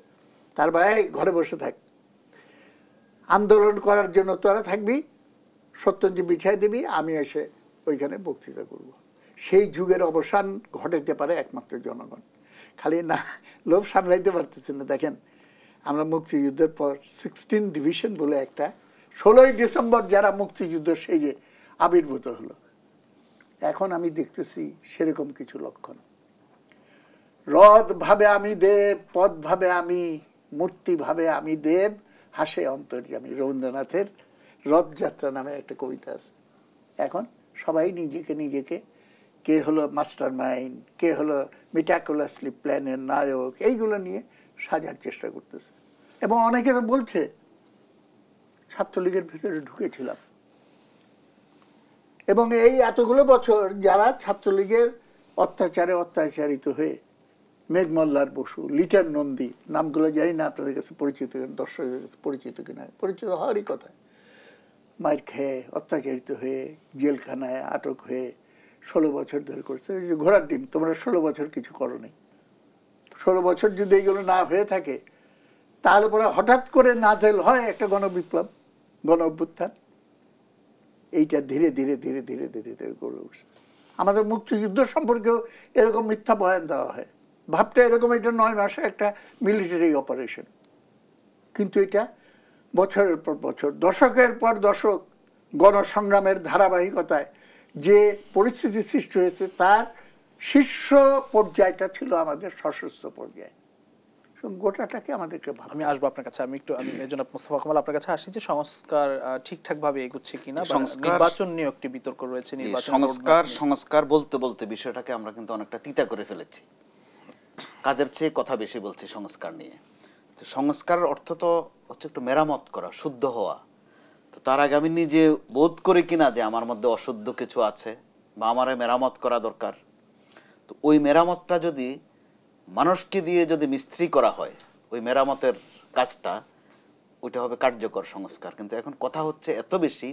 তার ভাই ঘরে বসে থাক, আন্দোলন করার জন্য তোরা থাকবি, সত্যঞ্জি বিছাই দিবি, আমি এসে ওইখানে বক্তৃতা করব। সেই যুগের অবসান ঘটাইতে পারে একমাত্র জনগণ। খালি না লোভ সামলাইতে পারতেছে না। দেখেন, আমরা মুক্তিযুদ্ধের পর 16 ডিভিশন বলে একটা, 16ই ডিসেম্বর যারা মুক্তিযুদ্ধ সেই যে আবির্ভূত হলো, এখন আমি দেখতেছি সেরকম কিছু লক্ষণ। রথ ভাবে আমি দেব, পথ ভাবে আমি, মূর্তি ভাবে আমি দেব, হাসে অন্তর্যামী, রবীন্দ্রনাথের রথযাত্রা নামে একটা কবিতা আছে। এখন সবাই নিজেকে কে হলো মাস্টার মাইন্ড, কে হলো মিটাকুলাসলি প্ল্যানের নায়ক, এইগুলো নিয়ে সাজার চেষ্টা করতেছে। এবং অনেকে তো বলছে ছাত্রলীগের ভিতরে ঢুকেছিলাম, এবং এই এতগুলো বছর যারা ছাত্রলীগের অত্যাচারে অত্যাচারিত হয়ে, মেঘমল্লার বসু, লিটন নন্দী, নামগুলো জানি না আপনাদের কাছে পরিচিত, দর্শকের কাছে পরিচিত কিনা, পরিচিত হওয়ারই কথা। মার খেয়ে অত্যাচারিত হয়ে জেলখানায় আটক হয়ে 16 বছর ধরে করছে। ওই যে ঘোড়ার ডিম, তোমরা 16 বছর কিছু করো নাই। 16 বছর যদি এইগুলো না হয়ে থাকে তাহলে পরে হঠাৎ করে নাজেল হয় একটা গণবিপ্লব, গণ অভ্যুত্থান। এইটা ধীরে ধীরে ধীরে ধীরে ধীরে ধীরে গড়ে উঠছে। আমাদের মুক্তিযুদ্ধ সম্পর্কেও এরকম মিথ্যা বয়ান দেওয়া হয়, ভাবটা এরকম এটা 9 মাসে একটা মিলিটারি অপারেশন, কিন্তু এটা বছরের পর বছর, দশকের পর দশক গণসংগ্রামের ধারাবাহিকতায় যে পরিস্থিতি সৃষ্টি হয়েছে তার শীর্ষ পর্যায়টা ছিল আমাদের সশস্ত্র পর্যায়ে। গোটাটাকে আমাদেরকে আমি আসবো আপনার কাছে, আমি জনাব মোস্তফা কামাল আপনার কাছে আসি যে সংস্কার ঠিকঠাক ভাবে এগোচ্ছে কিনা, নির্বাচন নিয়ে একটি বিতর্ক রয়েছে। সংস্কার বলতে বলতে বিষয়টাকে আমরা কিন্তু অনেকটা তিতা করে ফেলেছি, কাজের চেয়ে কথা বেশি বলছি সংস্কার নিয়ে। তো সংস্কারের অর্থ তো হচ্ছে একটু মেরামত করা, শুদ্ধ হওয়া। তো তার আগে আমি নিজে বোধ করি কিনা যে আমার মধ্যে অশুদ্ধ কিছু আছে বা আমার মেরামত করা দরকার, তো ওই মেরামতটা যদি মানুষকে দিয়ে যদি মিস্ত্রি করা হয়, ওই মেরামতের কাজটা, ওইটা হবে কার্যকর সংস্কার। কিন্তু এখন কথা হচ্ছে এত বেশি,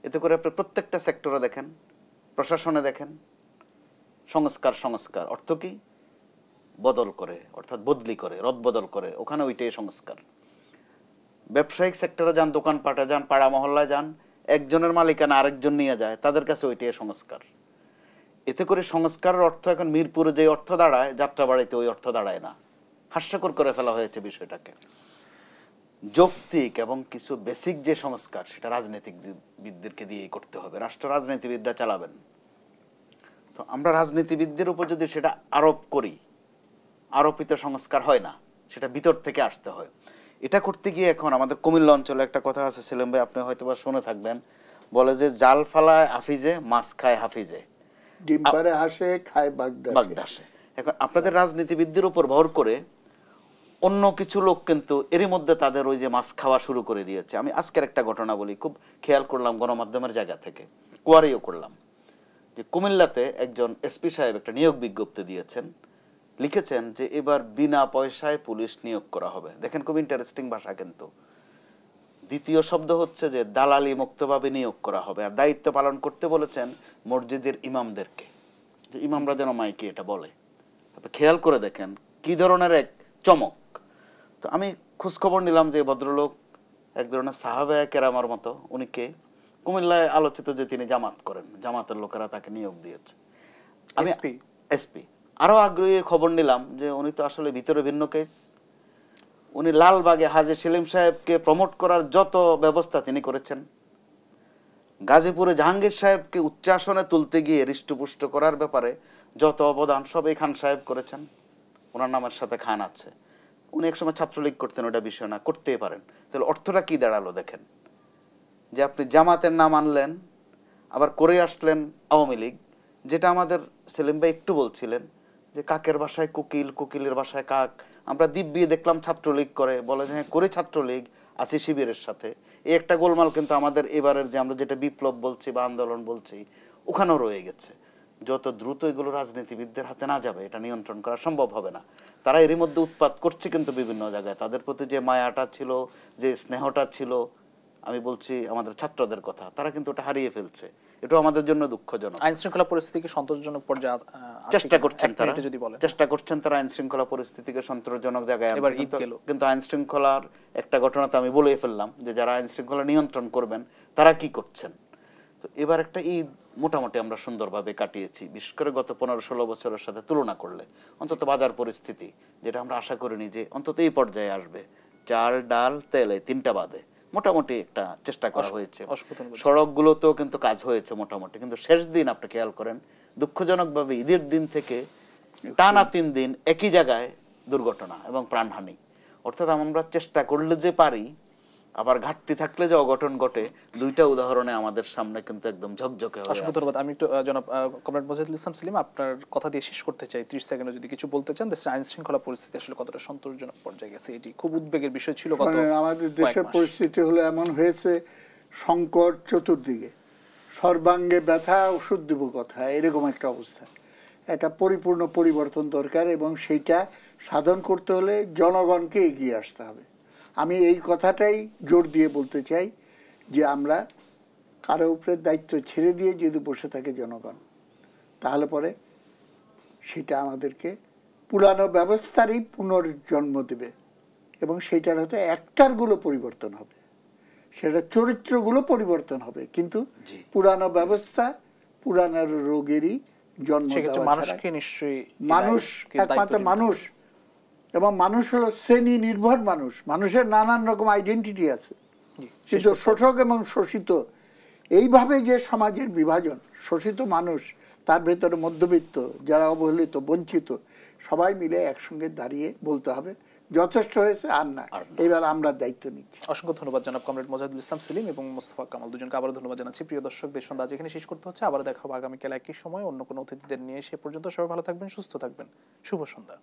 এতে করে আপনি প্রত্যেকটা সেক্টরে দেখেন, প্রশাসনে দেখেন, সংস্কার সংস্কার অর্থ কি? বদল করে, অর্থাৎ বদলি করে, রদবদল করে, ওখানে ওইটাই সংস্কার। ব্যবসায়িক সেক্টরে যান, দোকানপাটে যান, পাড়া মহল্লায় যান, একজনের মালিকানা আরেকজন নিয়ে যায়, তাদের কাছে ওইটাই সংস্কার। এতে করে সংস্কারের অর্থ এখন মিরপুরে যে অর্থ দাঁড়ায়, যাত্রাবাড়িতে ওই অর্থ দাঁড়ায় না। হাস্যকর করে ফেলা হয়েছে বিষয়টাকে। যৌক্তিক এবং কিছু বেসিক যে সংস্কার, সেটা রাজনীতিবিদদেরকে দিয়েই করতে হবে, রাষ্ট্র রাজনীতিবিদরা চালাবেন। তো আমরা রাজনীতিবিদদের উপর যদি সেটা আরোপ করি, আরোপিত সংস্কার হয় না, সেটা ভিতর থেকে আসতে হয়। এটা করতে গিয়ে এখন আমাদের কুমিল্লা অঞ্চলে একটা কথা আছে, সেলিম ভাই আপনি হয়তো বা শুনে থাকবেন, বলে যে জাল ফালায় হাফিজে, মাছ খায় হাফিজে, ডিম পাড়ে হাসে খায় বাগদাসে। এখন আপনাদের রাজনীতিবিদদের উপর ভর করে অন্য কিছু লোক কিন্তু এরই মধ্যে তাদের ওই যে মাছ খাওয়া শুরু করে দিয়েছে। আমি আজকের একটা ঘটনা বলি, খুব খেয়াল করলাম গণমাধ্যমের জায়গা থেকে, কোয়ারিও করলাম, যে কুমিল্লাতে একজন এসপি সাহেব একটা নিয়োগ বিজ্ঞপ্তি দিয়েছেন, লিখেছেন যে এবার বিনা পয়সায় পুলিশ নিয়োগ করা হবে। দেখেন খুব ইন্টারেস্টিং ভাষা, কিন্তু দ্বিতীয় শব্দ হচ্ছে যে দালালি মুক্তভাবে নিয়োগ করা হবে, আর দায়িত্ব পালন করতে বলেছেন মসজিদের ইমামদেরকে, যে ইমামরা যেন মাইকে এটা বলে। আপনি খেয়াল করে দেখেন কি ধরনের এক চমক। তো আমি খোঁজখবর নিলাম যে ভদ্রলোক এক ধরনের সাহাবায়ে কেরামার মতো, উনিকে কুমিল্লায় আলোচিত যে তিনি জামাত করেন, জামাতের লোকেরা তাকে নিয়োগ দিয়েছে। আমি এসপি আরো আগ্রহী খবর নিলাম যে উনি তো আসলে ভিতরে ভিন্ন কেস। উনি লালবাগে হাজী সেলিম সাহেবকে প্রমোট করার যত ব্যবস্থা তিনি করেছেন, গাজীপুরে জাহাঙ্গীর সাহেবকে উচ্চাসনে তুলতে গিয়ে হৃষ্টপুষ্ট করার ব্যাপারে যত অবদান সব এই খান সাহেব করেছেন, ওনার নামের সাথে খান আছে। উনি একসময় ছাত্রলীগ করতেন, ওটা বিষয় না, করতেই পারেন। তাহলে অর্থটা কি দাঁড়ালো দেখেন, যে আপনি জামাতের নাম আনলেন, আবার করে আসলেন আওয়ামী লীগ, যেটা আমাদের সেলিম ভাই একটু বলছিলেন যে কাকের বাসায় কোকিল, কোকিলের বাসায় কাক। আমরা দিব্যি দেখলাম ছাত্রলীগ করে, বলে যে হ্যাঁ করে ছাত্রলীগ, আছি শিবিরের সাথে। এই একটা গোলমাল কিন্তু আমাদের এবারের যে আমরা যেটা বিপ্লব বলছি বা আন্দোলন বলছি, ওখানেও রয়ে গেছে। যত দ্রুত এগুলো রাজনীতিবিদদের হাতে না যাবে, এটা নিয়ন্ত্রণ করা সম্ভব হবে না। তারা এরই মধ্যে উৎপাত করছে কিন্তু বিভিন্ন জায়গায়, তাদের প্রতি যে মায়াটা ছিল, যে স্নেহটা ছিল, আমি বলছি আমাদের ছাত্রদের কথা, তারা কিন্তু ওটা হারিয়ে ফেলছে। এটাও আমাদের জন্য দুঃখজনক। আইন শৃঙ্খলা পরিস্থিতিকে সন্তোষজনক পর্যায়ে চেষ্টা করছেন তারা আইন শৃঙ্খলা পরিস্থিতিকে সন্তোষজনক জায়গায় আনতে, কিন্তু আইন শৃঙ্খলার একটা ঘটনা তো আমি বলেই ফেললাম যে যারা আইন শৃঙ্খলা নিয়ন্ত্রণ করবেন তারা কি করছেন। তো এবার একটা ঈদ মোটামুটি আমরা সুন্দরভাবে কাটিয়েছি, বিশেষ করে গত 15-16 বছরের সাথে তুলনা করলে। অন্তত বাজার পরিস্থিতি, যেটা আমরা আশা করিনি যে অন্তত এই পর্যায়ে আসবে, চাল ডাল তেল এই তিনটা বাদে মোটামুটি একটা চেষ্টা করা হয়েছে। সড়কগুলোতেও কিন্তু কাজ হয়েছে মোটামুটি, কিন্তু শেষ দিন আপনি খেয়াল করেন দুঃখজনকভাবে ঈদের দিন থেকে টানা 3 দিন একই জায়গায় দুর্ঘটনা এবং প্রাণহানি। অর্থাৎ আমরা চেষ্টা করলে যে পারি, আবার ঘাটতি থাকলে যে অঘটন ঘটে, দুইটা উদাহরণে আমাদের সামনে কিন্তু একদম ঝকঝকে হয়ে আছে। ধন্যবাদ। আমি একটু জনাব কমরেড মজিদুল ইসলাম সেলিম, আপনার কথা দিয়ে শেষ করতে চাই 30 সেকেন্ডে যদি কিছু বলতে চান, দেশের আইন শৃঙ্খলা পরিস্থিতি আসলে কতটা সন্তোষজনক পর্যায়ে গেছে। এটি খুব উদ্বেগের বিষয় ছিল। আমাদের দেশের পরিস্থিতি হলো এমন হয়েছে, সংকট চতুর্দিকে, সর্বাঙ্গে ব্যথা, ওষুধ দেব কথা, এরকম একটা অবস্থা। একটা পরিপূর্ণ পরিবর্তন দরকার, এবং সেইটা সাধন করতে হলে জনগণকে এগিয়ে আসতে হবে। আমি এই কথাটাই জোর দিয়ে বলতে চাই যে আমরা কারো উপরে দায়িত্ব ছেড়ে দিয়ে যদি বসে থাকে জনগণ, তাহলে পরে সেটা আমাদেরকে পুরানো ব্যবস্থারই পুনর্জন্ম দেবে এবং সেটার হয়তো একটারগুলো পরিবর্তন হবে, সেটা চরিত্রগুলো পরিবর্তন হবে, কিন্তু পুরানো ব্যবস্থা পুরানো রোগেরই জন্ম দেওয়া। মানুষকে নিশ্চয়ই, মানুষ একমাত্র মানুষ, এবং মানুষ হলো শ্রেণী নির্ভর মানুষ, মানুষের নানান রকম আইডেন্টিটি আছে, কিন্তু শোষক এবং শোষিত এইভাবে যে সমাজের বিভাজন, শোষিত মানুষ, তার ভেতরে মধ্যবিত্ত, যারা অবহেলিত বঞ্চিত, সবাই মিলে একসঙ্গে দাঁড়িয়ে বলতে হবে যথেষ্ট হয়েছে, আর না, এবার আমরা দায়িত্ব নিচ্ছি। অসংখ্য ধন্যবাদ জনাব কমরেড মোজাহিদুল ইসলাম সেলিম এবং মোস্তফা কামাল, দুজনকে আবারও ধন্যবাদ জানাচ্ছি। প্রিয় দর্শক, দেশ সন্ধ্যা এখানে শেষ করতে হচ্ছে, আবার দেখা হবে আগামীকাল একই সময় অন্য কোনো অতিথিদের নিয়ে। সে পর্যন্ত সবাই ভালো থাকবেন, সুস্থ থাকবেন। শুভ সন্ধ্যা।